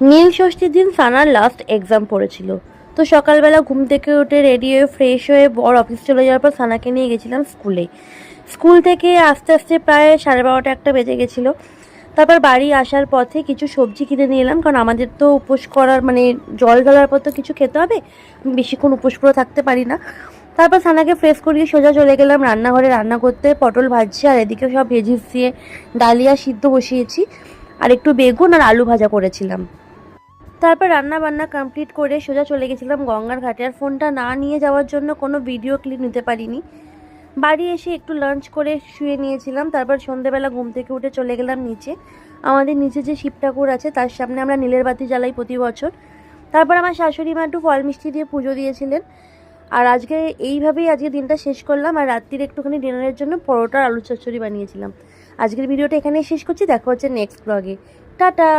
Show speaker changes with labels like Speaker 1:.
Speaker 1: নীল ষষ্ঠীর দিন সানার last exam পড়েছিল। তো সকালবেলা ঘুম থেকে উঠে রেডি হয়ে ফ্রেশ হয়ে বর অফিস চলে যাওয়ার পর সানাকে নিয়ে গেছিলাম স্কুলে। স্কুল থেকে আস্তে আস্তে প্রায় 12:30 একটা বেজে গেছিলো। তারপর বাড়ি আসার পথে কিছু সবজি কিনে নিয়ে এলাম, কারণ আমাদের তো উপোস করার জল ঢালার পর তো কিছু খেতে হবে, আমি বেশিক্ষণ উপোস করে থাকতে পারি না। তারপর সানাকে ফ্রেশ করিয়ে সোজা চলে গেলাম রান্নাঘরে রান্না করতে। পটল ভাজছি আর এদিকে সব ভেজিস দিয়ে ডালিয়া সিদ্ধ বসিয়েছি, আর একটু বেগুন আর আলু ভাজা করেছিলাম। তারপর রান্না বান্না কমপ্লিট করে সোজা চলে গেছিলাম গঙ্গার ঘাটে। আর ফোনটা না নিয়ে যাওয়ার জন্য কোনো ভিডিও ক্লিপ নিতে পারিনি। বাড়ি এসে একটু লাঞ্চ করে শুয়ে নিয়েছিলাম। তারপর সন্ধেবেলা ঘুম থেকে উঠে চলে গেলাম নিচে। আমাদের নিচে যে শিব ঠাকুর আছে তার সামনে আমরা নীলের বাতি জ্বালাই প্রতি বছর। তারপর আমার শাশুড়ি মা একটু ফল মিষ্টি দিয়ে পুজো দিয়েছিলেন। আর আজকে দিনটা শেষ করলাম। আর রাত্রির একটুখানি ডিনারের জন্য পরোটা আর আলু চচ্চড়ি বানিয়েছিলাম। আজকের ভিডিওটা এখানেই শেষ করছি, দেখা হচ্ছে নেক্সট ব্লগে। টাটা।